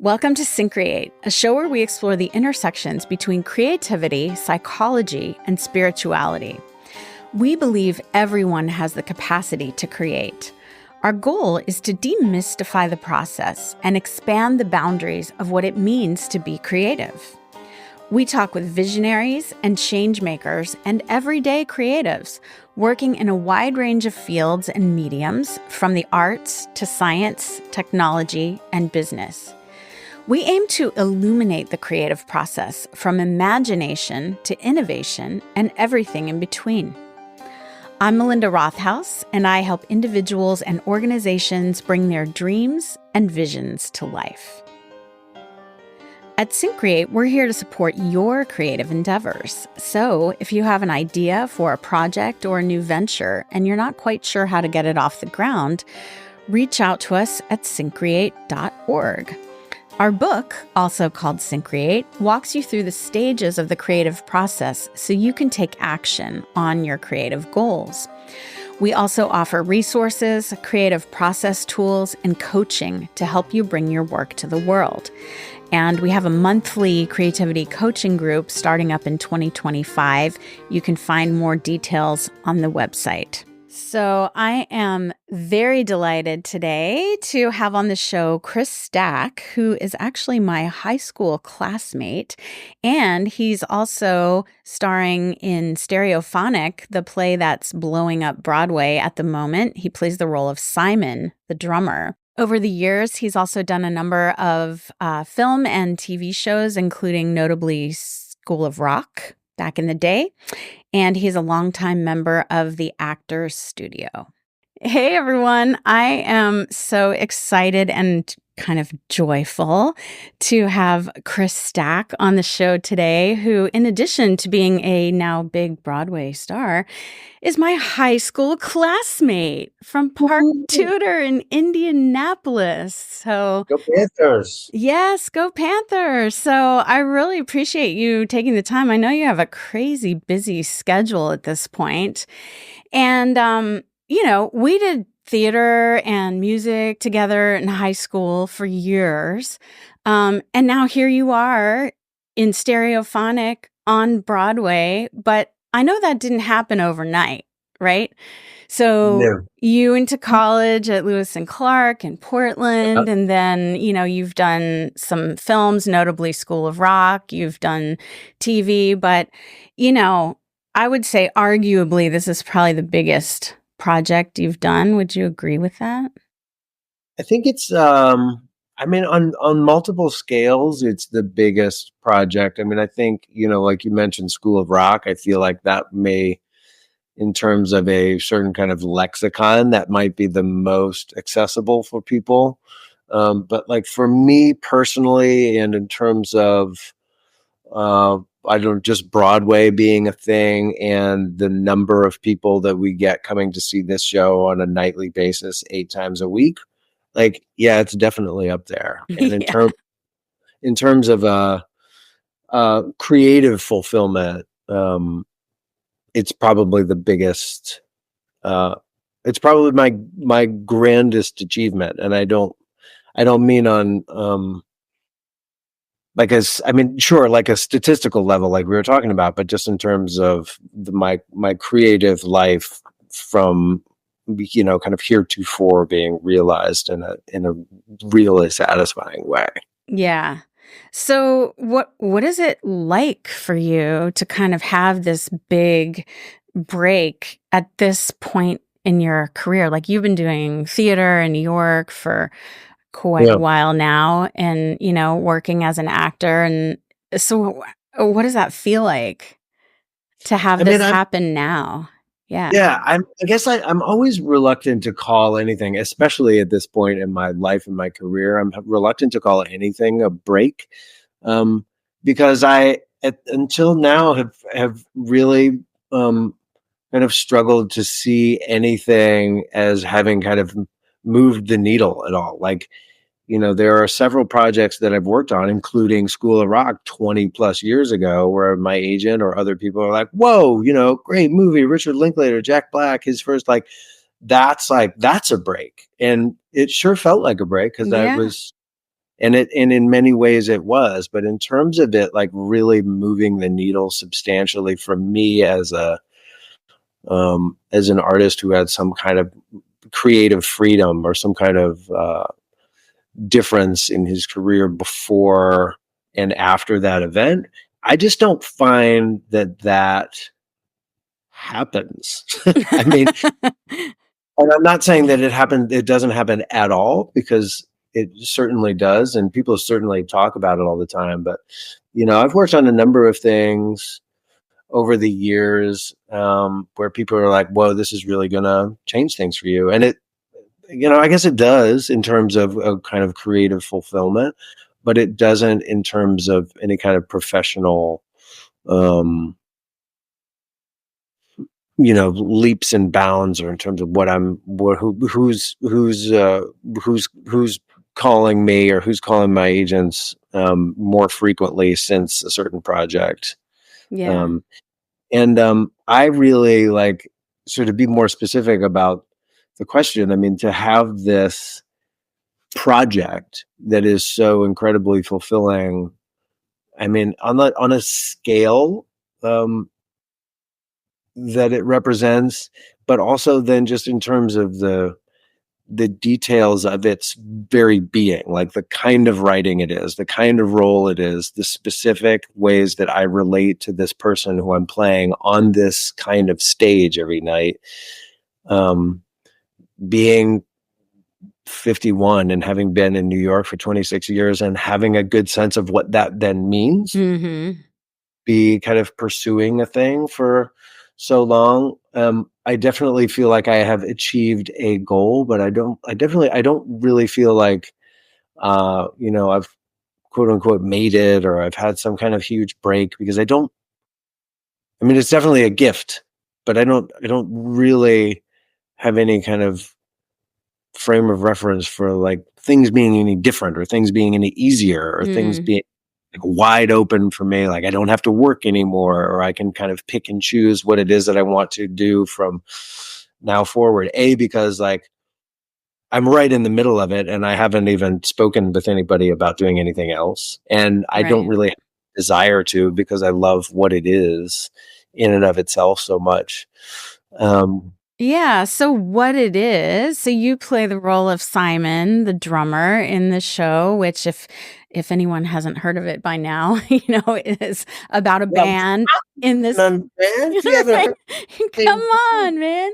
Welcome to Syncreate, a show where we explore the intersections between creativity, psychology, and spirituality. We believe everyone has the capacity to create. Our goal is to demystify the process and expand the boundaries of what it means to be creative. We talk with visionaries and change makers and everyday creatives working in a wide range of fields and mediums, from the arts to science, technology, and business. We aim to illuminate the creative process from imagination to innovation and everything in between. I'm Melinda Rothouse, and I help individuals and organizations bring their dreams and visions to life. At Syncreate, we're here to support your creative endeavors. So if you have an idea for a project or a new venture and you're not quite sure how to get it off the ground, reach out to us at syncreate.org. Our book, also called Syncreate, walks you through the stages of the creative process so you can take action on your creative goals. We also offer resources, creative process tools, and coaching to help you bring your work to the world. And we have a monthly creativity coaching group starting up in 2025. You can find more details on the website. So I am very delighted today to have on the show Chris Stack, who is actually my high school classmate, and he's also starring in Stereophonic, the play that's blowing up Broadway at the moment. He plays the role of Simon, the drummer. Over the years, he's also done a number of film and TV shows, including notably School of Rock back in the day. And he's a longtime member of the Actors Studio. Hey, everyone. I am so excited and kind of joyful to have Chris Stack on the show today, who, in addition to being a now big Broadway star, is my high school classmate from Park Tudor in Indianapolis. So, go Panthers. Yes, go Panthers. So I really appreciate you taking the time. I know you have a crazy busy schedule at this point. And, we did theater and music together in high school for years. And now here you are in Stereophonic on Broadway. But I know that didn't happen overnight, right? So you went to college at Lewis and Clark in Portland, and then, you've done some films, notably School of Rock, you've done TV, but, I would say arguably this is probably the biggest project you've done. Would you agree with that? I think it's, on multiple scales, it's the biggest project. I think, like you mentioned, School of Rock, I feel like that may, in terms of a certain kind of lexicon, that might be the most accessible for people. But like for me personally, and in terms of, just Broadway being a thing and the number of people that we get coming to see this show on a nightly basis, 8 times a week, it's definitely up there. And in terms of creative fulfillment, it's probably the biggest. It's probably my grandest achievement, and I don't mean on like a statistical level, like we were talking about, but just in terms of my creative life from kind of heretofore being realized in a really satisfying way. Yeah. So what is it like for you to kind of have this big break at this point in your career? Like, you've been doing theater in New York for quite a while now, and, working as an actor. And so what does that feel like to have this happen now? Yeah. I guess I'm always reluctant to call anything, especially at this point in my life and my career, I'm reluctant to call anything a break, because I until now have really kind of struggled to see anything as having kind of moved the needle at all. Like, there are several projects that I've worked on, including School of Rock 20 plus years ago, where my agent or other people are like, whoa, great movie, Richard Linklater, Jack Black, his first, that's a break. And it sure felt like a break, because And in many ways it was, but in terms of it, like really moving the needle substantially for me as an artist who had some kind of creative freedom or some kind of difference in his career before and after that event, I just don't find that happens. I mean, and I'm not saying that it doesn't happen at all, because it certainly does, and people certainly talk about it all the time. But, I've worked on a number of things over the years where people are like, whoa, this is really going to change things for you. And I guess it does in terms of a kind of creative fulfillment, but it doesn't in terms of any kind of professional, leaps and bounds, or in terms of who's calling me or who's calling my agents more frequently since a certain project. Yeah. I really like, so to be more specific about the question, I mean, to have this project that is so incredibly fulfilling, I mean, on a scale that it represents, but also then just in terms of the details of its very being, like the kind of writing it is, the kind of role it is, the specific ways that I relate to this person who I'm playing on this kind of stage every night. Being 51 and having been in New York for 26 years and having a good sense of what that then means, be kind of pursuing a thing for so long. I definitely feel like I have achieved a goal, but I don't really feel like, I've quote unquote made it, or I've had some kind of huge break, because I mean, it's definitely a gift, but I don't really have any kind of frame of reference for like things being any different, or things being any easier, or things being like wide open for me. Like I don't have to work anymore, or I can kind of pick and choose what it is that I want to do from now forward. Because like I'm right in the middle of it, and I haven't even spoken with anybody about doing anything else. And I don't really have a desire to, because I love what it is in and of itself so much. Yeah, so what it is, so you play the role of Simon, the drummer in the show, which if anyone hasn't heard of it by now, it is about a band in this. Come on, man.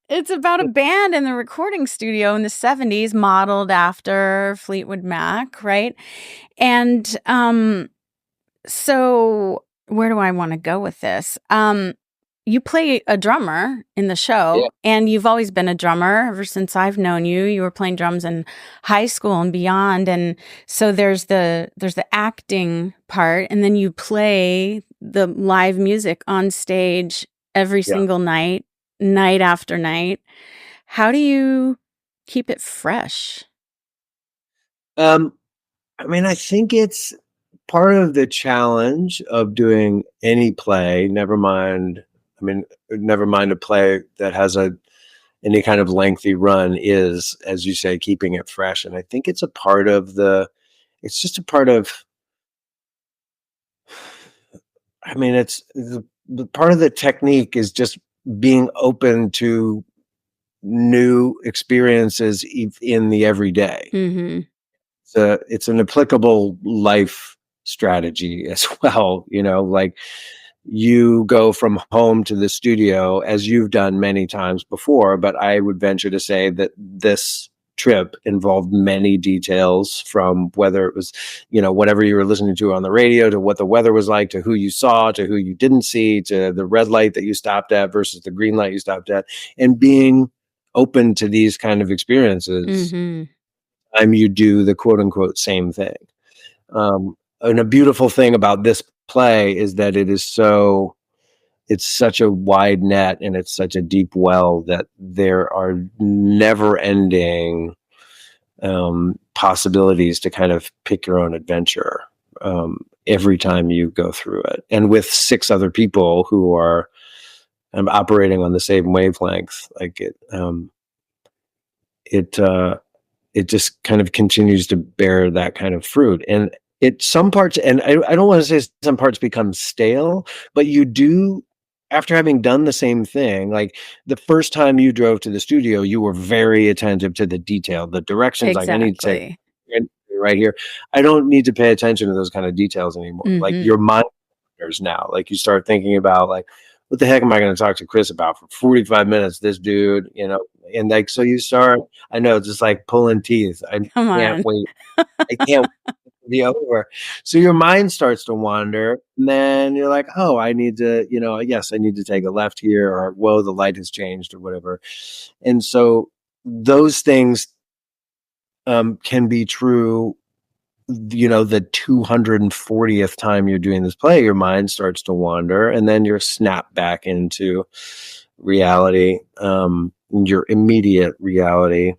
It's about a band in the recording studio in the 70s, modeled after Fleetwood Mac, right? And so where do I want to go with this? You play a drummer in the show, and you've always been a drummer ever since I've known you. You were playing drums in high school and beyond. And so there's the acting part, and then you play the live music on stage every single night after night. How do you keep it fresh? I mean, I think it's part of the challenge of doing any play, never mind a play that has any kind of lengthy run, is, as you say, keeping it fresh. And I think it's just a part of, I mean, it's the part of the technique is just being open to new experiences in the everyday. It's an applicable life strategy as well. Like you go from home to the studio, as you've done many times before, but I would venture to say that this trip involved many details, from whether it was, whatever you were listening to on the radio, to what the weather was like, to who you saw, to who you didn't see, to the red light that you stopped at versus the green light you stopped at, and being open to these kind of experiences. You do the quote unquote same thing. And a beautiful thing about this play is that it's such a wide net, and it's such a deep well, that there are never ending possibilities to kind of pick your own adventure every time you go through it. And with 6 other people who are operating on the same wavelength, like it it just kind of continues to bear that kind of fruit. And some parts, and I don't want to say some parts become stale, but you do, after having done the same thing, like the first time you drove to the studio, you were very attentive to the detail, the directions. Like, I need to take right here. I don't need to pay attention to those kind of details anymore. Like, your mind wanders now. Like, you start thinking about, like, what the heck am I going to talk to Chris about for 45 minutes? This dude, and like, so you start, I know, just like pulling teeth. I can't wait. I can't be over. So your mind starts to wander, and then you're like, oh, I need to, yes, I need to take a left here, or whoa, the light has changed, or whatever. And so those things can be true. The 240th time you're doing this play, your mind starts to wander, and then you're snapped back into reality, your immediate reality,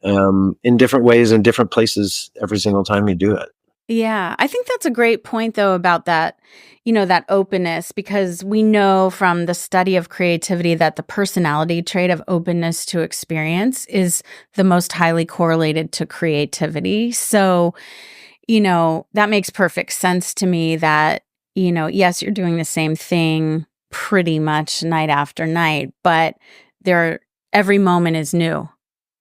in different ways, in different places, every single time you do it. Yeah, I think that's a great point, though, about that, that openness, because we know from the study of creativity that the personality trait of openness to experience is the most highly correlated to creativity. So, that makes perfect sense to me that, yes, you're doing the same thing pretty much night after night, but every moment is new,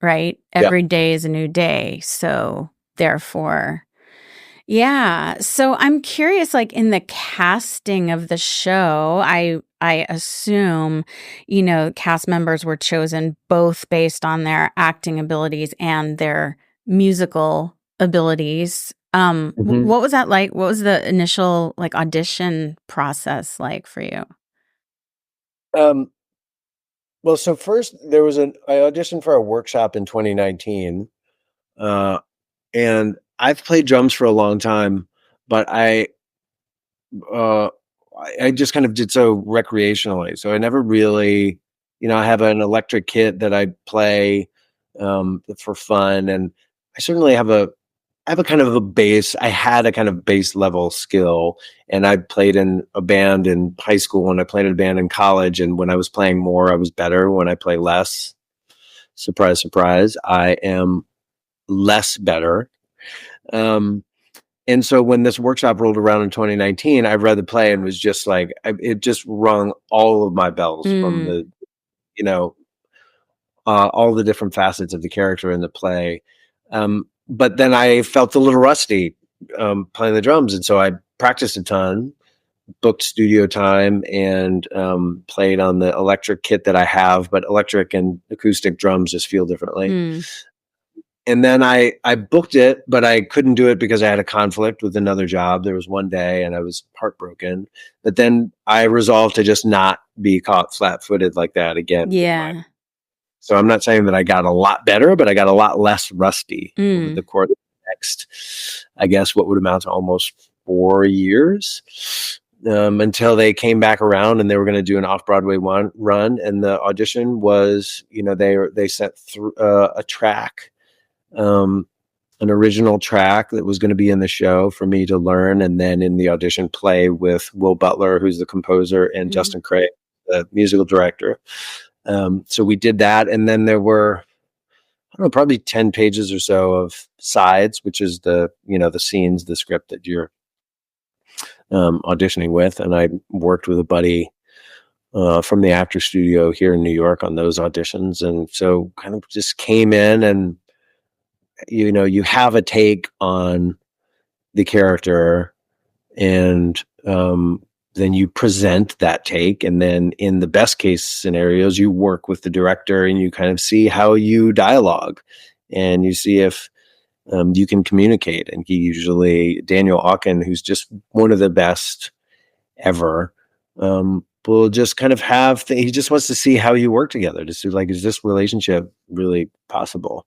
right? Every day is a new day. So therefore, yeah. So I'm curious, like in the casting of the show, I assume, cast members were chosen both based on their acting abilities and their musical abilities. What was that like? What was the initial like audition process like for you? Well, so first I auditioned for a workshop in 2019, and I've played drums for a long time, but I just kind of did so recreationally. So I never really, I have an electric kit that I play for fun, and I certainly have a kind of a bass. I had a kind of bass level skill, and I played in a band in high school, and I played in a band in college. And when I was playing more, I was better. When I play less, surprise, surprise, I am less better. And so when this workshop rolled around in 2019, I read the play and was just like, it just rung all of my bells from the, all the different facets of the character in the play. But then I felt a little rusty playing the drums. And so I practiced a ton, booked studio time, and played on the electric kit that I have, but electric and acoustic drums just feel differently. And then I booked it, but I couldn't do it because I had a conflict with another job. There was one day and I was heartbroken. But then I resolved to just not be caught flat-footed like that again. Yeah. So I'm not saying that I got a lot better, but I got a lot less rusty over the course of the next, I guess, what would amount to almost 4 years, until they came back around and they were going to do an off-Broadway run. And the audition was, they sent through a track, an original track that was going to be in the show for me to learn, and then in the audition play with Will Butler, who's the composer, and Justin Craig, the musical director. So we did that, and then there were, I don't know, probably 10 pages or so of sides, which is the scenes, the script that you're auditioning with. And I worked with a buddy from the actor studio here in New York on those auditions, and so kind of just came in, and you have a take on the character, and then you present that take, and then in the best case scenarios, you work with the director and you kind of see how you dialogue, and you see if you can communicate. And Daniel Auken, who's just one of the best ever, will just kind of he just wants to see how you work together, to see, like, is this relationship really possible?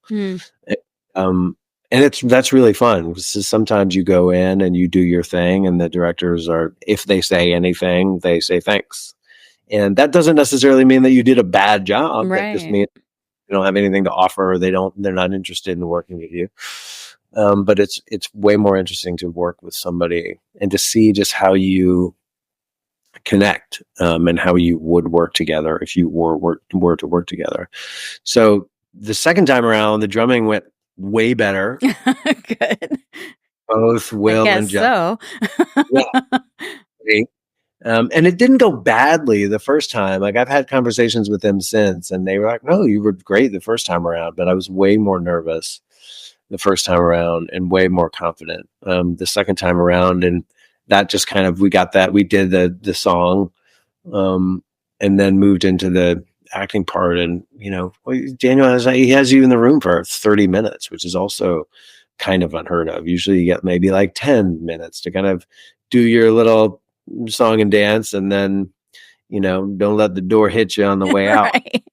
And that's really fun. Sometimes you go in and you do your thing, and the directors if they say anything, they say thanks. And that doesn't necessarily mean that you did a bad job. Right. That just means you don't have anything to offer, or they're not interested in working with you. But it's way more interesting to work with somebody and to see just how you connect, and how you would work together if you were to work together. So the second time around, the drumming went way better. Good. Both I Will guess and John. so. Yeah. And it didn't go badly the first time. Like, I've had conversations with them since, and they were like, "No, you were great the first time around," but I was way more nervous the first time around and way more confident the second time around. And that just kind of, we did the song, and then moved into the acting part. And Daniel he has you in the room for 30 minutes, which is also kind of unheard of. Usually you get maybe like 10 minutes to kind of do your little song and dance, and then don't let the door hit you on the way out. Right.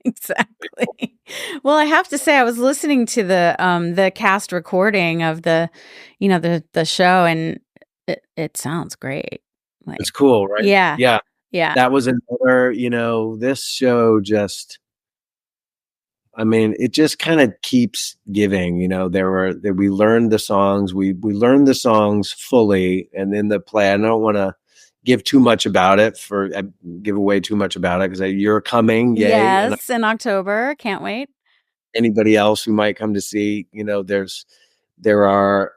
Exactly. Well, I have to say, I was listening to the cast recording of the show, and it sounds great. Like, It's cool, right? yeah. Yeah. Yeah. That was another, this show just, I mean, it just kind of keeps giving. We learned the songs, we learned the songs fully, and in the play, I don't want to give too much about it give away too much about it, because you're coming, yay. Yes, in October. Can't wait. Anybody else who might come to see, there are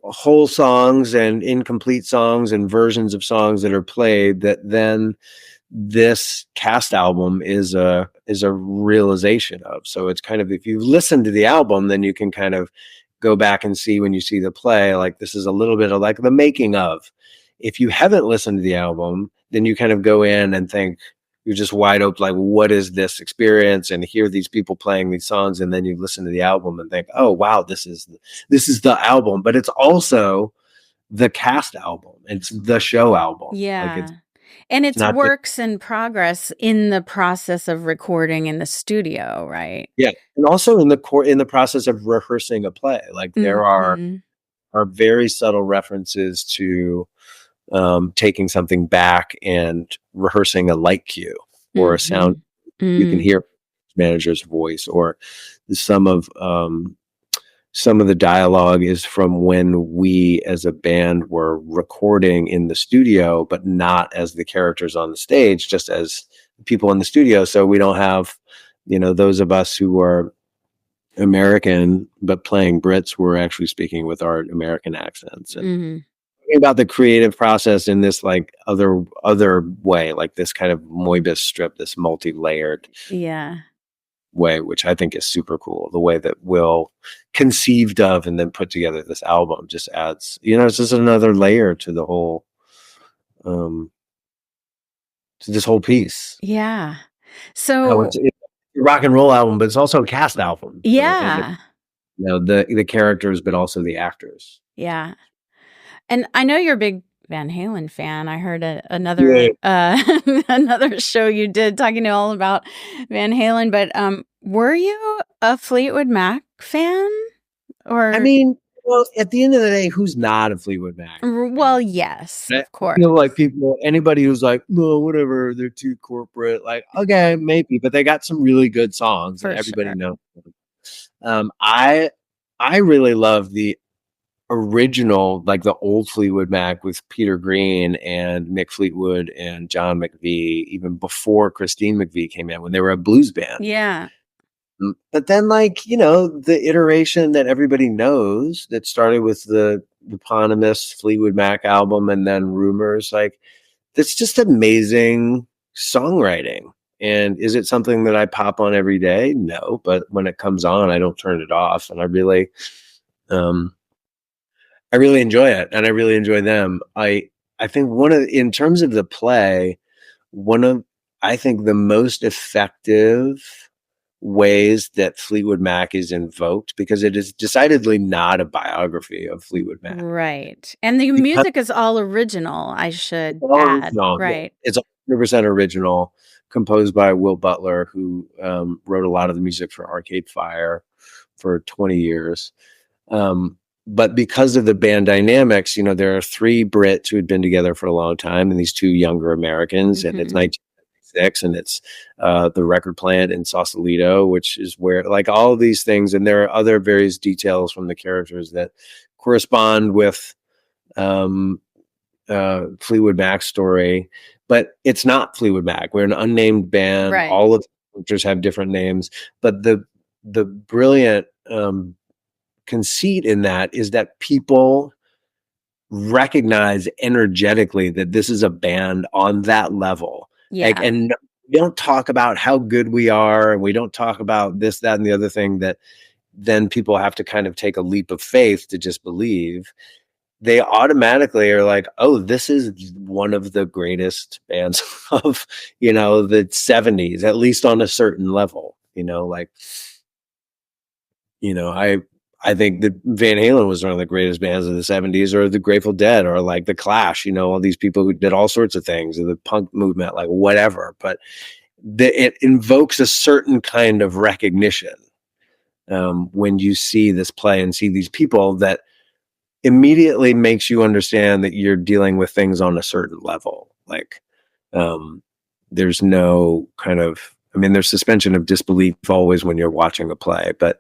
whole songs and incomplete songs and versions of songs that are played, that then this cast album is a realization of. So it's kind of, if you listen to the album, then you can kind of go back and see, when you see the play, like, this is a little bit of like the making of. If you haven't listened to the album, then you kind of go in and think, you're just wide open, like, what is this experience? And hear these people playing these songs, and then you listen to the album and think, oh wow, this is the album. But it's also the cast album, it's the show album. Yeah. Like, and it's not works in progress in the process of recording in the studio, right? Yeah, and also in the process of rehearsing a play. Like, there are very subtle references to taking something back and rehearsing a light cue or a sound. You can hear manager's voice, or some of the dialogue is from when we as a band were recording in the studio, but not as the characters on the stage, just as people in the studio. So we don't have, those of us who are American but playing Brits, were actually speaking with our American accents. And about the creative process in this, like, other way, like this kind of Moebius strip, this multi-layered way, which I think is super cool. The way that Will conceived of and then put together this album just adds, it's just another layer to the whole, to this whole piece. Yeah. So it's a rock and roll album, but it's also a cast album. Yeah. The characters, but also the actors. Yeah. And I know you're a big Van Halen fan. I heard another another show you did talking to all about Van Halen, but were you a Fleetwood Mac fan? Or, I mean, well, at the end of the day, who's not a Fleetwood Mac? Well, yes, of course. Like, anybody who's like, no, whatever, they're too corporate. Like, okay, maybe, but they got some really good songs that everybody knows. I really love the original, like the old Fleetwood Mac with Peter Green and Mick Fleetwood and John McVie, even before Christine McVie came in, when they were a blues band. Yeah. But then, like, the iteration that everybody knows that started with the eponymous Fleetwood Mac album and then Rumors, like, that's just amazing songwriting. And is it something that I pop on every day? No, but when it comes on, I don't turn it off. And I really enjoy it, and I really enjoy them. I think in terms of the play, I think the most effective ways that Fleetwood Mac is invoked, because it is decidedly not a biography of Fleetwood Mac. Right. And the music is all original, I should add. Right. It's 100% original, composed by Will Butler, who wrote a lot of the music for Arcade Fire for 20 years. But because of the band dynamics, there are 3 Brits who had been together for a long time, and these 2 younger Americans, and it's 1996, and it's the record plant in Sausalito, which is where, like, all of these things, and there are other various details from the characters that correspond with Fleetwood Mac's story, but it's not Fleetwood Mac. We're an unnamed band. Right. All of characters have different names, but the brilliant conceit in that is that people recognize energetically that this is a band on that level. Like, and we don't talk about how good we are, and we don't talk about this, that, and the other thing that then people have to kind of take a leap of faith to just believe. They automatically are like, oh, this is one of the greatest bands of, you know, the 70s, at least on a certain level, you know, like, you know, I think that Van Halen was one of the greatest bands of the 70s, or the Grateful Dead, or like the Clash, you know, all these people who did all sorts of things, or the punk movement, like whatever. But it invokes a certain kind of recognition when you see this play and see these people, that immediately makes you understand that you're dealing with things on a certain level. Like, there's no kind of, I mean, there's suspension of disbelief always when you're watching a play, but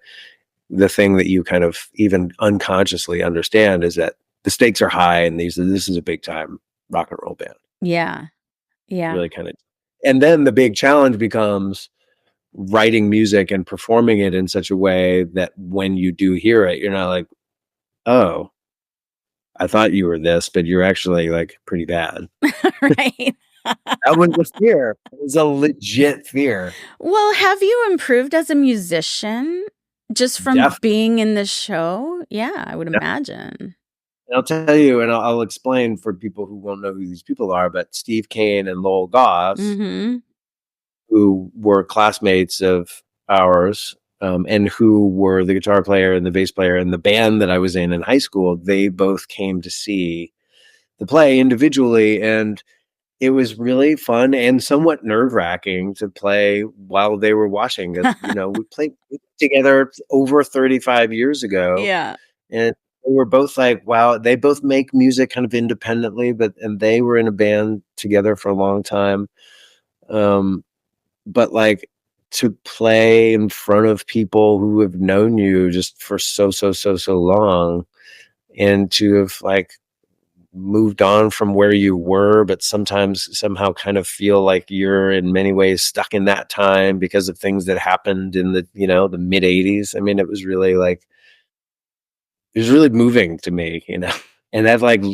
the thing that you kind of even unconsciously understand is that the stakes are high, and this is a big time rock and roll band. Yeah. Really kind of, and then the big challenge becomes writing music and performing it in such a way that when you do hear it, you're not like, oh, I thought you were this, but you're actually like pretty bad. Right. That was a fear. It was a legit fear. Well, have you improved as a musician just from being in the show? Yeah, I would imagine. And I'll tell you, and I'll explain for people who won't know who these people are, but Steve Kane and Lowell Goss, who were classmates of ours, and who were the guitar player and the bass player in the band that I was in high school, they both came to see the play individually, and it was really fun and somewhat nerve-wracking to play while they were watching. You know, we played together over 35 years ago. Yeah. And we were both like, wow, they both make music kind of independently, and they were in a band together for a long time. But like, to play in front of people who have known you just for so long, and to have like moved on from where you were, but sometimes somehow kind of feel like you're in many ways stuck in that time because of things that happened in the, you know, the mid 80s. I mean, it was really moving to me, you know. And that, like,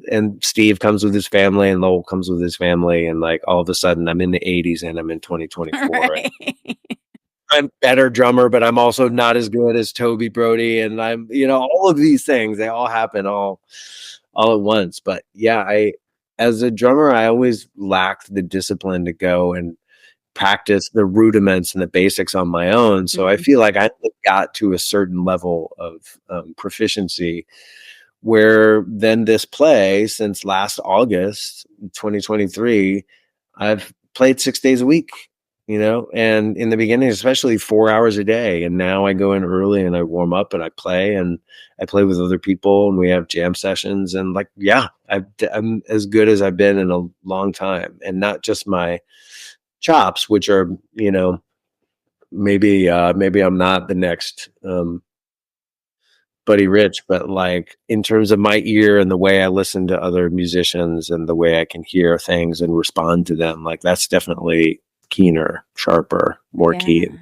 and Steve comes with his family, and Lowell comes with his family, and like all of a sudden I'm in the 80s and I'm in 2024. Right. I'm a better drummer, but I'm also not as good as Toby Brody, and I'm, you know, all of these things, they all happen all at once. But yeah, as a drummer, I always lacked the discipline to go and practice the rudiments and the basics on my own. So I feel like I got to a certain level of proficiency, where then this play, since last August 2023, I've played 6 days a week, you know, and in the beginning, especially 4 hours a day. And now I go in early and I warm up and I play with other people, and we have jam sessions, and like, yeah, I'm as good as I've been in a long time. And not just my chops, which are, you know, maybe I'm not the next Buddy Rich, but like in terms of my ear and the way I listen to other musicians and the way I can hear things and respond to them, like that's definitely keener, sharper, more keen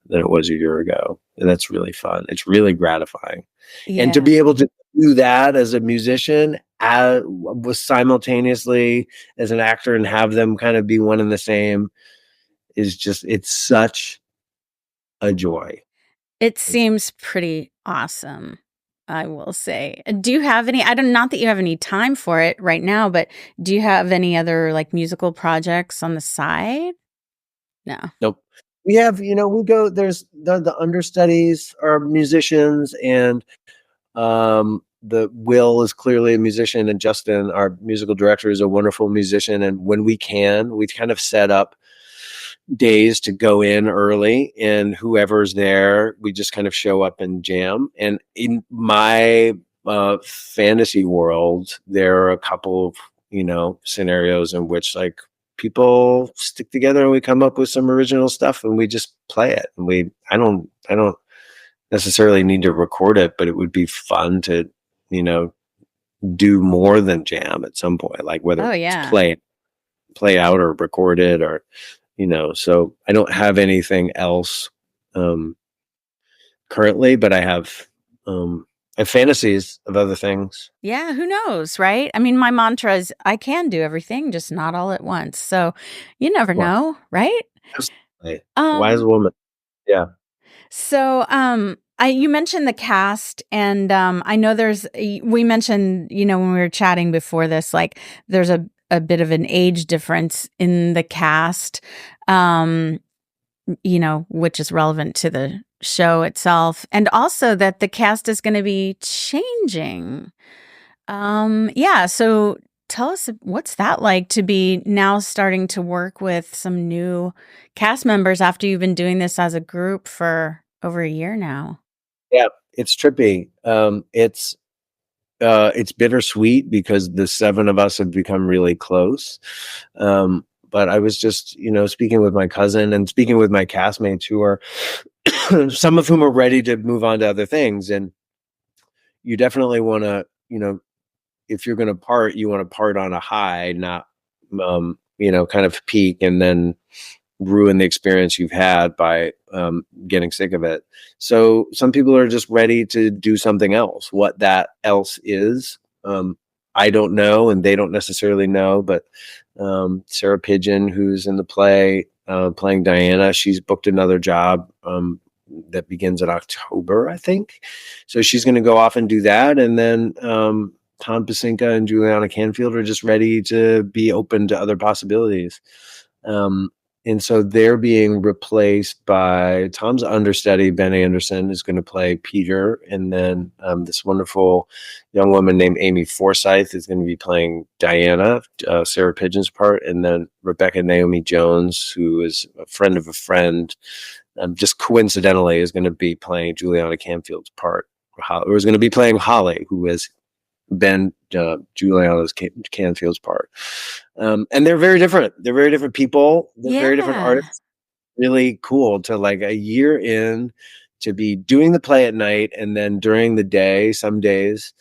than it was a year ago. And that's really fun. It's really gratifying. And to be able to do that as a musician, was simultaneously as an actor, and have them kind of be one and the same, is just, it's such a joy. It seems pretty awesome, I will say. Do you have any, not that you have any time for it right now, but do you have any other like musical projects on the side? No. Nope. We have, you know, we go, there's the understudies are musicians, and the Will is clearly a musician, and Justin, our musical director, is a wonderful musician. And when we can, we kind of set up days to go in early, and whoever's there, we just kind of show up and jam. And in my fantasy world, there are a couple of, you know, scenarios in which like people stick together and we come up with some original stuff and we just play it. And I don't necessarily need to record it, but it would be fun to, you know, do more than jam at some point, like whether it's play out or record it, or, So I don't have anything else currently, but I have fantasies of other things. Yeah, who knows, right? I mean, my mantra is I can do everything, just not all at once. So you never Well, know, right? absolutely. Wise Um, woman. Yeah. so you mentioned the cast, and I know we mentioned, when we were chatting before this, like there's a bit of an age difference in the cast. Which is relevant to the show itself, and also that the cast is going to be changing. Yeah, so tell us, what's that like to be now starting to work with some new cast members after you've been doing this as a group for over a year now? Yeah, it's trippy. It's bittersweet because the seven of us have become really close. But I was just, speaking with my cousin and speaking with my castmates who are some of whom are ready to move on to other things. And you definitely want to, if you're going to part, you want to part on a high, not, kind of peak and then ruin the experience you've had by getting sick of it. So some people are just ready to do something else. What that else is, I don't know, and they don't necessarily know. But Sarah Pigeon, who's in the play playing Diana, she's booked another job that begins in October, I think. So she's going to go off and do that, and then Tom Pasinka and Juliana Canfield are just ready to be open to other possibilities. And so they're being replaced by Tom's understudy, Ben Anderson, is going to play Peter. And then this wonderful young woman named Amy Forsyth is going to be playing Diana, Sarah Pigeon's part. And then Rebecca Naomi Jones, who is a friend of a friend, just coincidentally is going to be playing Juliana Canfield's part, or is going to be playing Holly, who is Ben Juliana's Canfield's part. And they're very different. They're very different people. They're very different artists. Really cool to, like, a year in, to be doing the play at night, and then during the day, some days,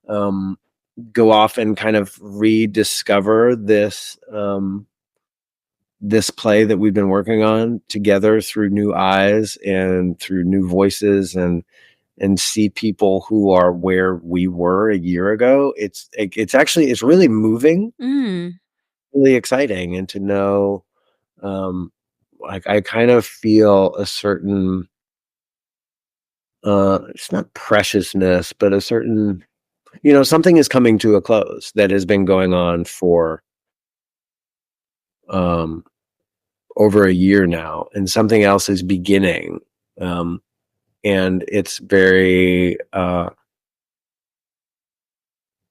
go off and kind of rediscover this this play that we've been working on together through new eyes and through new voices, and see people who are where we were a year ago. It's really moving, really exciting, and to know, like, I kind of feel a certain, it's not preciousness, but a certain, something is coming to a close that has been going on for over a year now, and something else is beginning. And it's very,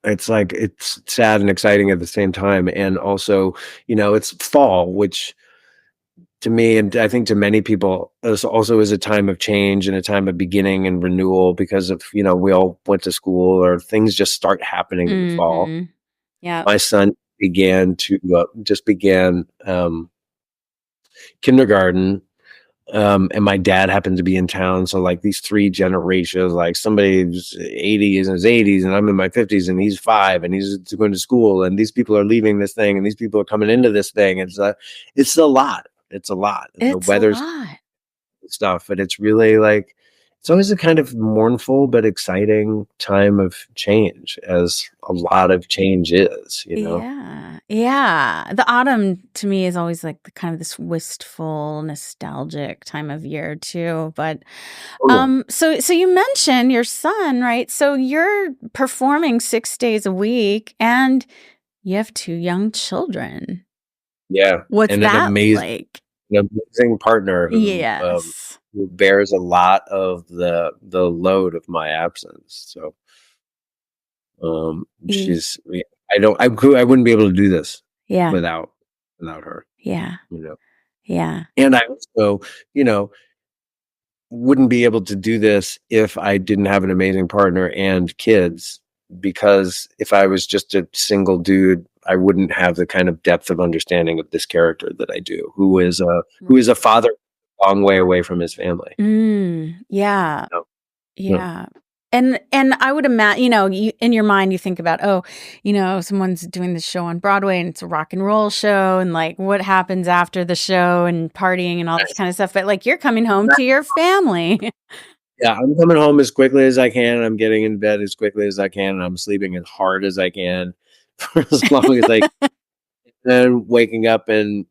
it's like, it's sad and exciting at the same time. And also, it's fall, which to me, and I think to many people, also is a time of change and a time of beginning and renewal, because of, we all went to school, or things just start happening in the fall. Yeah. My son began kindergarten. And my dad happened to be in town. So, like, these three generations, like somebody's 80s in his 80s, and I'm in my 50s, and he's 5, and he's going to school, and these people are leaving this thing, and these people are coming into this thing. It's a lot. It's a lot. The weather's stuff, but it's really, like, it's always a kind of mournful but exciting time of change, as a lot of change is, Yeah. The autumn to me is always like the kind of this wistful, nostalgic time of year too. But so you mentioned your son, right? So you're performing 6 days a week, and you have 2 young children. Yeah. What's and that an like? amazing partner who bears a lot of the load of my absence. So she's, I wouldn't be able to do this without her. Yeah. And I also, wouldn't be able to do this if I didn't have an amazing partner and kids, because if I was just a single dude, I wouldn't have the kind of depth of understanding of this character that I do, who is a father a long way away from his family. Yeah. So, Yeah. And I would imagine, you, in your mind, you think about, someone's doing this show on Broadway and it's a rock and roll show, and like what happens after the show and partying and all this kind of stuff. But like you're coming home to your family. Yeah, I'm coming home as quickly as I can. I'm getting in bed as quickly as I can. And I'm sleeping as hard as I can for as long as I can. Then waking up and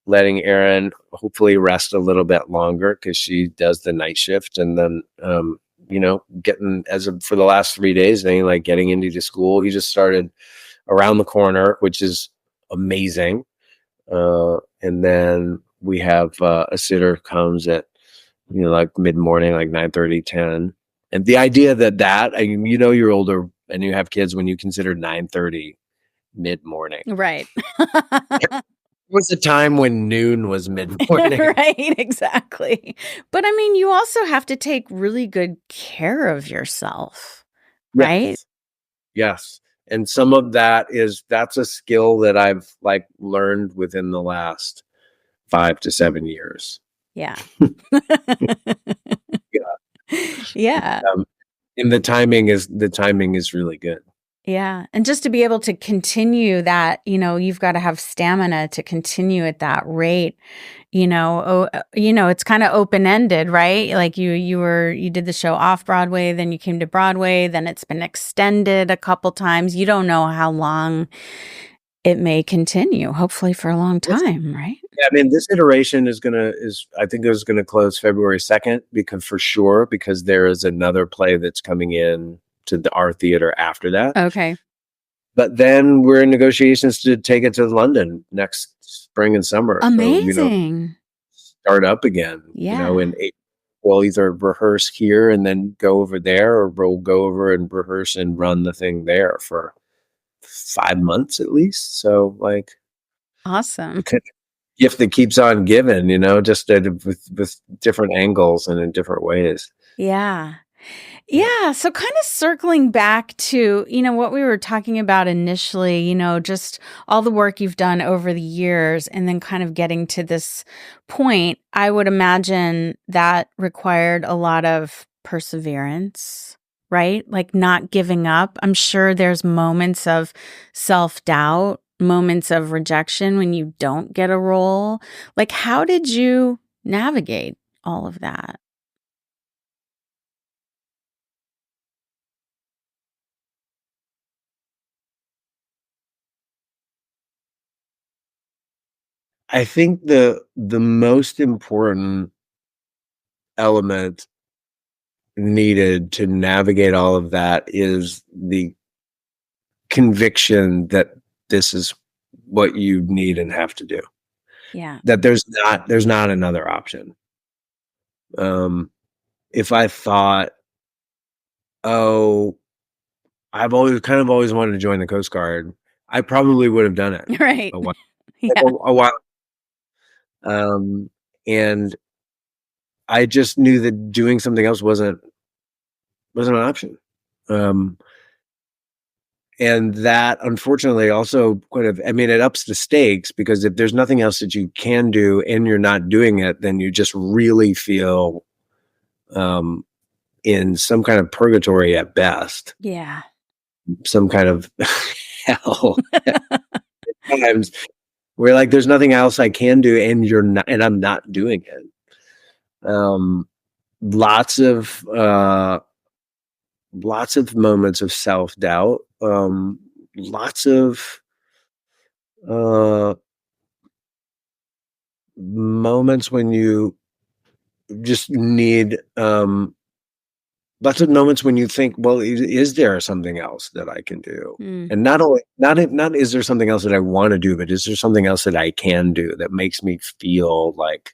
letting Erin hopefully rest a little bit longer because she does the night shift, and then getting for the last 3 days, then like getting into the school. He just started around the corner, which is amazing. And then we have a sitter comes at like mid-morning, like 9:30, 10. And the idea that you're older and you have kids when you consider 9:30 mid-morning. Right. There was a time when noon was mid-morning. Right, exactly. But I mean, you also have to take really good care of yourself, right? Yes. And some of that's a skill that I've like learned within the last 5 to 7 years. Yeah. Yeah. Yeah. And the timing is really good. Yeah. And just to be able to continue that, you've got to have stamina to continue at that rate. It's kind of open-ended, right? Like you did the show off Broadway, then you came to Broadway, then it's been extended a couple times. You don't know how long it may continue, hopefully for a long time, right? Yeah, I mean, this iteration I think it was going to close February 2nd because there is another play that's coming in to our theater after that. Okay. But then we're in negotiations to take it to London next spring and summer. Amazing. So, start up again. Yeah. In April, we'll either rehearse here and then go over there, or we'll go over and rehearse and run the thing there for 5 months at least. So like, awesome. Gift that keeps on giving, just with different angles and in different ways. Yeah. Yeah. So kind of circling back to, what we were talking about initially, just all the work you've done over the years, and then kind of getting to this point, I would imagine that required a lot of perseverance, right? Like not giving up. I'm sure there's moments of self-doubt, moments of rejection when you don't get a role. Like, how did you navigate all of that? I think the most important element needed to navigate all of that is the conviction that this is what you need and have to do. Yeah. That there's not another option. If I thought, I've always wanted to join the Coast Guard, I probably would have done it. Right. A while. Yeah. A while. And I just knew that doing something else wasn't an option. And that unfortunately also it ups the stakes, because if there's nothing else that you can do and you're not doing it, then you just really feel in some kind of purgatory at best. Yeah. Some kind of hell. At times where like there's nothing else I can do, and I'm not doing it. Lots of moments of self-doubt, lots of moments when you just need lots of moments when you think, well, is there something else that I can do? And not is there something else that I want to do, but is there something else that I can do that makes me feel like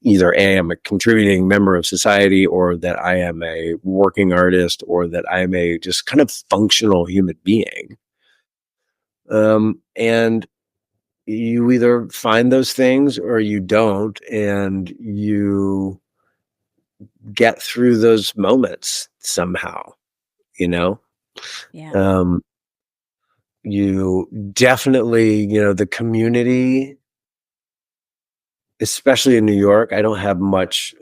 either I am a contributing member of society, or that I am a working artist, or that I am a just kind of functional human being. And you either find those things or you don't, and you get through those moments somehow, Yeah. You definitely, the community, especially in New York, I don't have much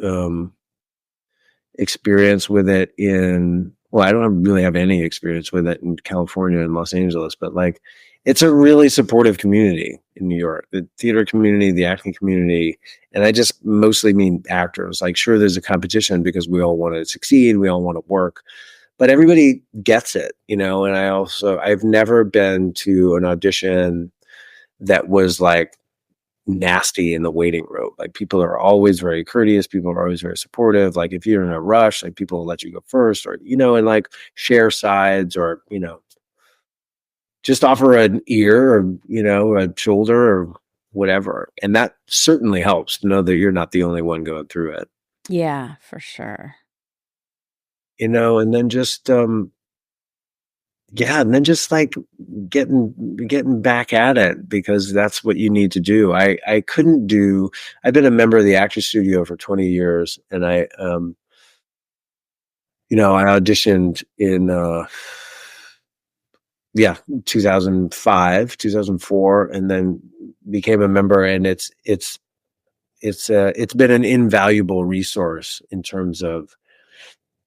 experience with it I don't really have any experience with it in California and Los Angeles, but like, it's a really supportive community in New York, the theater community, the acting community. And I just mostly mean actors. Like, sure, there's a competition because we all want to succeed. We all want to work, but everybody gets it, you know? And I've never been to an audition that was like nasty in the waiting room. Like, people are always very courteous. People are always very supportive. Like, if you're in a rush, like, people will let you go first, or, you know, and like share sides, or, you know, just offer an ear, or, you know, a shoulder, or whatever. And that certainly helps to know that you're not the only one going through it. Yeah, for sure. You know, and then just like getting back at it, because that's what you need to do. I've been a member of the Actor Studio for 20 years, and I auditioned in 2005, 2004, and then became a member, and it's been an invaluable resource in terms of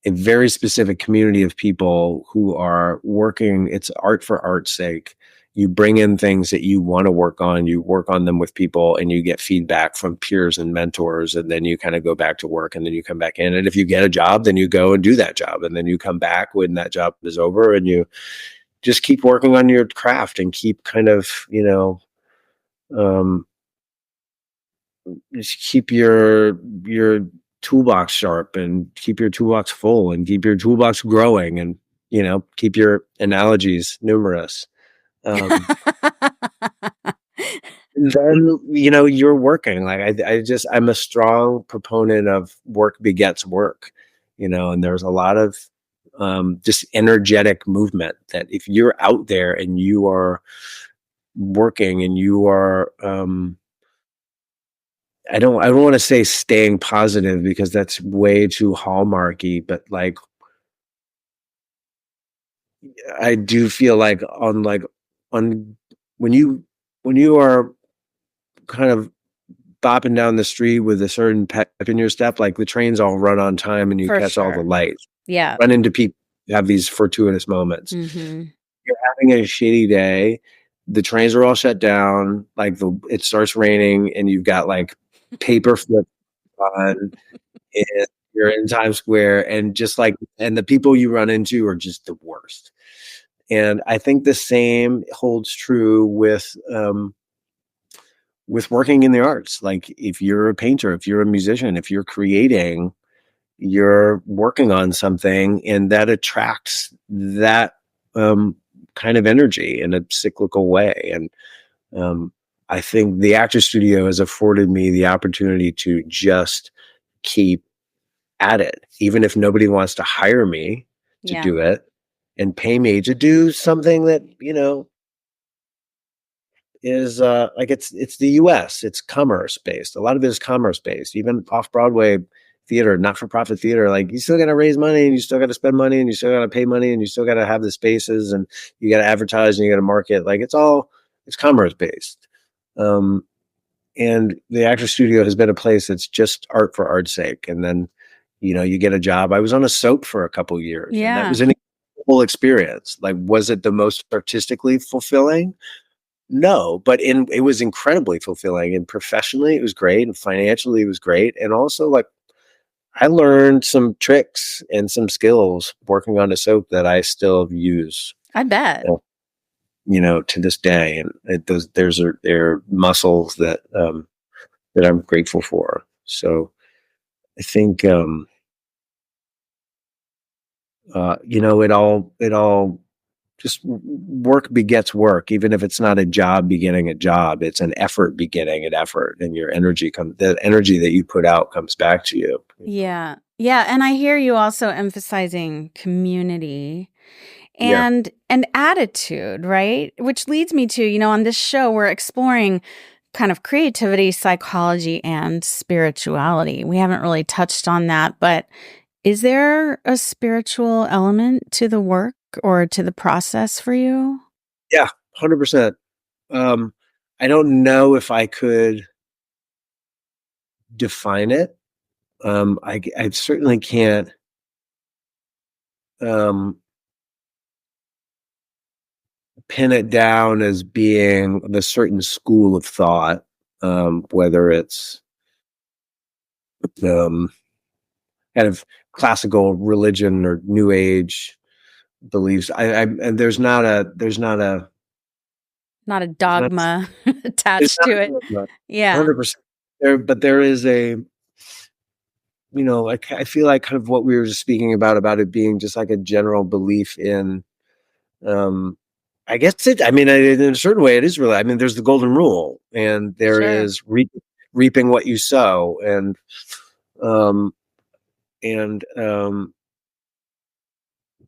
a very specific community of people who are working. It's art for art's sake. You bring in things that you want to work on, you work on them with people, and you get feedback from peers and mentors, and then you kind of go back to work, and then you come back in. And if you get a job, then you go and do that job, and then you come back when that job is over, and you just keep working on your craft and keep kind of, just keep your toolbox sharp, and keep your toolbox full, and keep your toolbox growing, and, you know, keep your analogies numerous. Then, you know, you're working. Like, I'm a strong proponent of work begets work, you know, and there's a lot of just energetic movement that if you're out there and you are working, and you are I don't want to say staying positive, because that's way too hallmarky, but like, I do feel like on when you are kind of bopping down the street with a certain pep in your step, like the trains all run on time, and you For catch all the sure. lights. Yeah. Run into people, have these fortuitous moments. Mm-hmm. You're having a shitty day. The trains are all shut down. Like, it starts raining, and you've got like paper flip on, and you're in Times Square, and the people you run into are just the worst. And I think the same holds true with working in the arts. Like, if you're a painter, if you're a musician, if you're creating, you're working on something, and that attracts that kind of energy in a cyclical way. And I think the Actor Studio has afforded me the opportunity to just keep at it, even if nobody wants to hire me to Yeah. do it and pay me to do something that, you know, is like, it's the US, it's commerce based. A lot of it is commerce based. Even off Broadway theater, not for profit theater, like, you still got to raise money, and you still got to spend money, and you still got to pay money, and you still got to have the spaces, and you got to advertise, and you got to market. Like, it's commerce based. And the Actor Studio has been a place that's just art for art's sake. And then, you know, you get a job. I was on a soap for a couple years, and that Yeah. was an incredible experience. Like, was it the most artistically fulfilling? No, but it was incredibly fulfilling, and professionally it was great, and financially it was great. And also, like, I learned some tricks and some skills working on a soap that I still use, I bet. you know, to this day. And they're muscles that I'm grateful for. So I think, you know, it all just work begets work. Even if it's not a job beginning a job, it's an effort beginning an effort, and the energy that you put out comes back to you. Yeah. Yeah. And I hear you also emphasizing community Yeah. and attitude, right? Which leads me to, you know, on this show, we're exploring kind of creativity, psychology, and spirituality. We haven't really touched on that, but is there a spiritual element to the work or to the process for you? Yeah, 100%. I don't know if I could define it. I certainly can't pin it down as being the certain school of thought, whether it's kind of classical religion or New Age beliefs. And there's not a dogma there's attached not to it. Yeah. 100% there, but there is a, I feel like kind of what we were just speaking about it being just like a general belief in, I guess in a certain way it is really, there's the golden rule, and there Sure. is reaping what you sow, and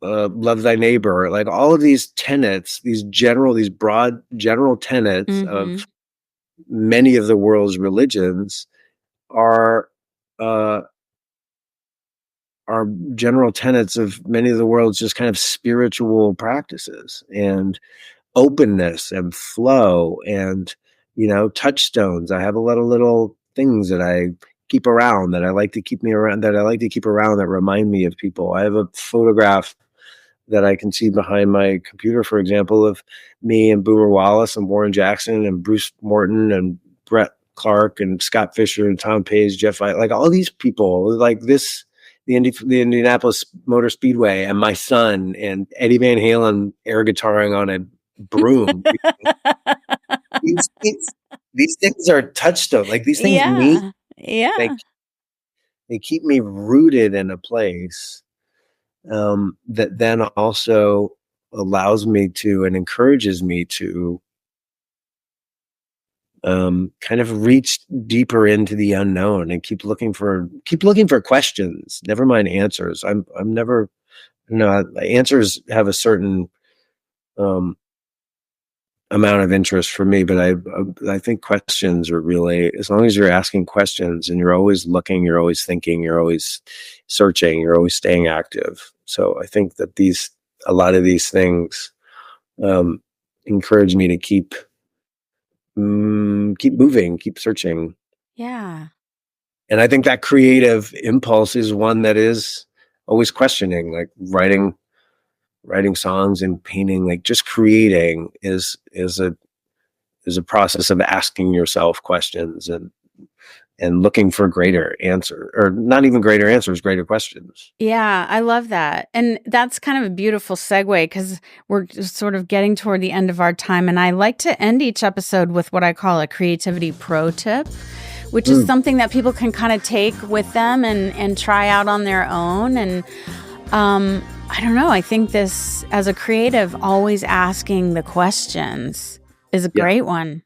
love thy neighbor, like all of these tenets, these broad general tenets of many of the world's religions are general tenets of many of the world's just kind of spiritual practices, and openness and flow, and touchstones. I have a lot of little things that I keep around that I like to keep around that remind me of people. I have a photograph that I can see behind my computer, for example, of me and Boomer Wallace and Warren Jackson and Bruce Morton and Brett Clark and Scott Fisher and Tom Page, Jeff White, like all these people, like this, the Indianapolis Motor Speedway, and my son, and Eddie Van Halen air guitaring on a broom. these things are touchstones. Like these things mean, they keep me rooted in a place that then also allows me to and encourages me to kind of reach deeper into the unknown and keep looking for questions, never mind answers. I'm never, answers have a certain amount of interest for me, but I think questions are really, as long as you're asking questions and you're always looking, you're always thinking, you're always searching, you're always staying active. So I think that a lot of these things encourage me to keep moving, keep searching. Yeah. And I think that creative impulse is one that is always questioning, like writing songs and painting, like just creating is a process of asking yourself questions and looking for greater answer, or not even greater answers, greater questions. Yeah, I love that. And that's kind of a beautiful segue, because we're sort of getting toward the end of our time. And I like to end each episode with what I call a creativity pro tip, which is something that people can kind of take with them and try out on their own. And I don't know, I think this, as a creative, always asking the questions is a great one.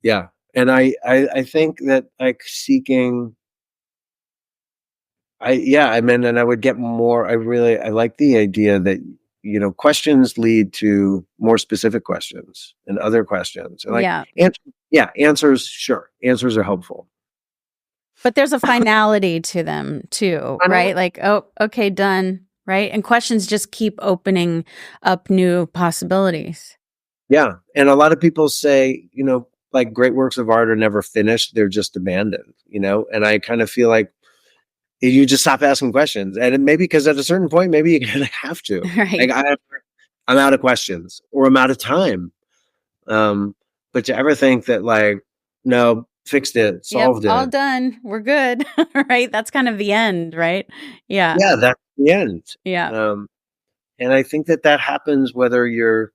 Yeah. And I think that, like, seeking, and I would get more, I like the idea that, questions lead to more specific questions and other questions. And answers, sure. Answers are helpful. But there's a finality to them too, right? Like, oh, okay, done, right? And questions just keep opening up new possibilities. Yeah. And a lot of people say, like, great works of art are never finished. They're just abandoned, and I kind of feel like you just stop asking questions. And maybe because at a certain point, maybe you kind of have to. Right. Like, I'm out of questions, or I'm out of time. But to ever think that, like, no, fixed it, solved it. All done. We're good. Right. That's kind of the end, right? Yeah. Yeah, that's the end. Yeah. And I think that happens whether you're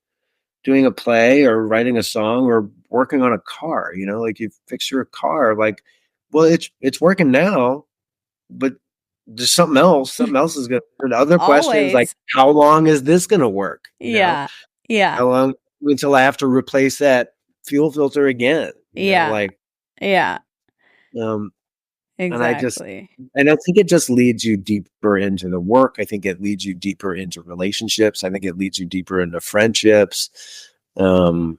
doing a play or writing a song or working on a car, like you fix your car, like, well, it's working now, but there's something else is going to, other questions, like, how long is this going to work? Yeah. How long until I have to replace that fuel filter again? Exactly. And I think it just leads you deeper into the work. I think it leads you deeper into relationships. I think it leads you deeper into friendships. I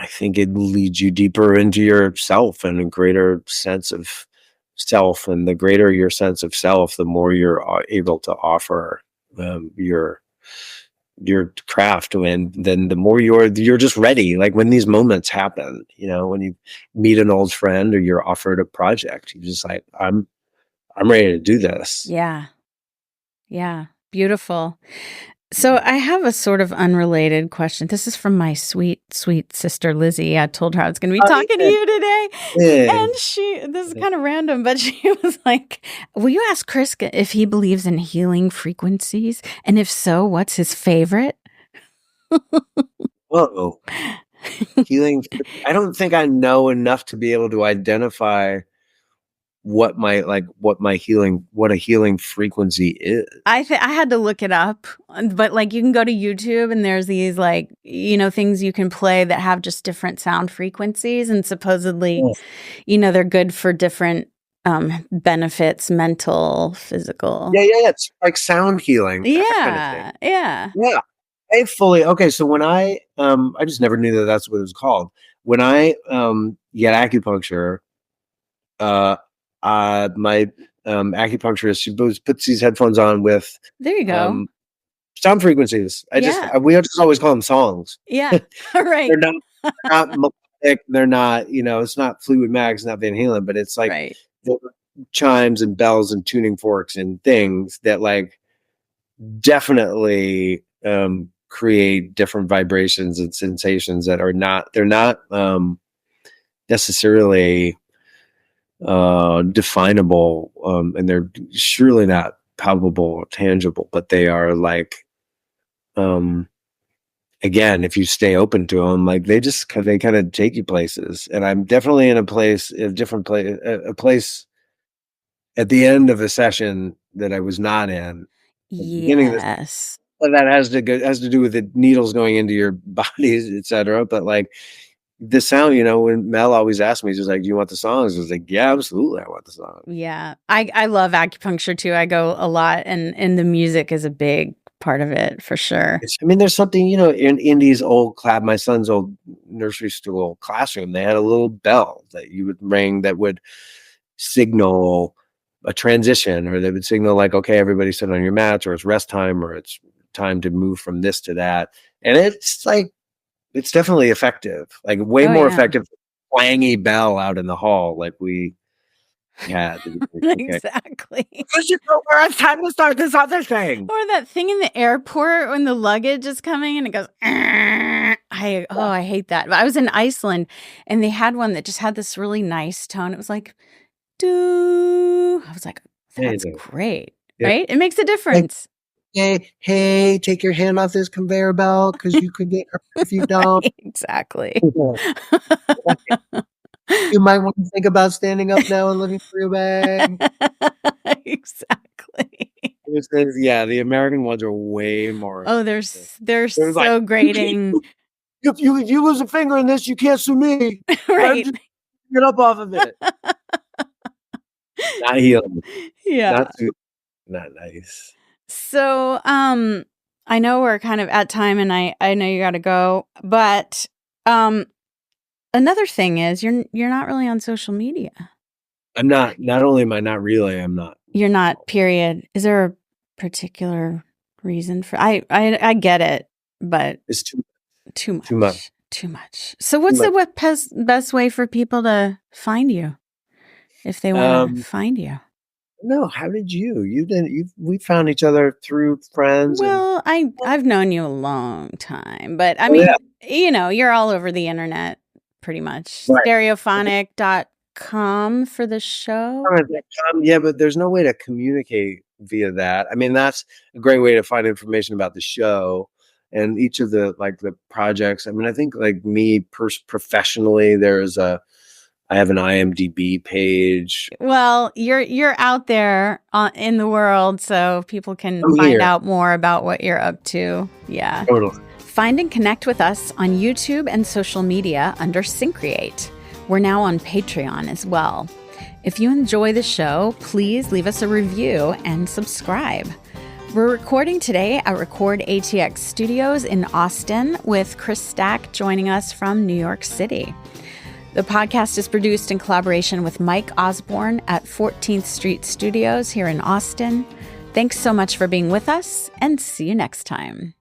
think it leads you deeper into yourself and a greater sense of self. And the greater your sense of self, the more you're able to offer your craft, and then the more you're just ready. Like, when these moments happen, when you meet an old friend or you're offered a project, you're just like, I'm I'm ready to do this. Yeah. Yeah. Beautiful. So I have a sort of unrelated question. This is from my sweet, sweet sister, Lizzie. I told her I was going to be talking to you today. Yeah. And this is kind of random, but she was like, will you ask Chris if he believes in healing frequencies? And if so, what's his favorite? Whoa. Healing. I don't think I know enough to be able to identify what a healing frequency is. I had to look it up, but like you can go to YouTube and there's these like, things you can play that have just different sound frequencies, and supposedly, they're good for different benefits, mental, physical. Yeah. It's like sound healing. Yeah. Kind of thing. Yeah. Yeah. Okay. So when I just never knew that that's what it was called. When I get acupuncture, my acupuncturist, she puts these headphones on with there you go sound frequencies. We just always call them songs. Yeah. Right. They're not melodic. They're not, it's not Fleetwood Mac, it's not Van Halen, but it's like the chimes and bells and tuning forks and things that like definitely create different vibrations and sensations that they're not necessarily definable, and they're surely not palpable or tangible, but they are like, again, if you stay open to them, like they kind of take you places. And I'm definitely in a place at the end of a session that I was not in. Yes. That has to do with the needles going into your bodies, etc. But like the sound, when Mel always asked me, she was like, do you want the songs? I was like, yeah, absolutely. I want the songs. Yeah. I love acupuncture too. I go a lot, and the music is a big part of it for sure. There's something, in Indy's my son's old nursery school classroom, they had a little bell that you would ring that would signal a transition, or they would signal like, okay, everybody sit on your mats, or it's rest time, or it's time to move from this to that. And it's like, it's definitely effective, like way more effective than a clangy bell out in the hall like we had. Exactly. Because it's time to start this other thing. Or that thing in the airport when the luggage is coming and it goes, I hate that. But I was in Iceland and they had one that just had this really nice tone. It was like, doo. I was like, that's great, right? It makes a difference. Hey, take your hand off this conveyor belt because you could get hurt if you don't. Exactly. You might want to think about standing up now and looking for your bag. Exactly. Yeah, the American ones are way more. Oh, they're so like, grating. If you lose a finger in this, you can't sue me. Right. Get up off of it. Not healing. Yeah. Not nice. So, I know we're kind of at time, and I know you got to go, but another thing is you're not really on social media. I'm not. Not only am I not really, I'm not. You're not. Period. Is there a particular reason for? I get it, but it's too much. So, what's the best way for people to find you if they want to find you? No, how did you? We found each other through friends. Well, I've known you a long time, but you're all over the internet pretty much. Right. Stereophonic.com for the show. Yeah, but there's no way to communicate via that. That's a great way to find information about the show and each of the projects. I think like me professionally, I have an IMDb page. Well, you're out there in the world, so people can find out more about what you're up to. Yeah. Totally. Find and connect with us on YouTube and social media under Syncreate. We're now on Patreon as well. If you enjoy the show, please leave us a review and subscribe. We're recording today at Record ATX Studios in Austin with Chris Stack joining us from New York City. The podcast is produced in collaboration with Mike Osborne at 14th Street Studios here in Austin. Thanks so much for being with us, and see you next time.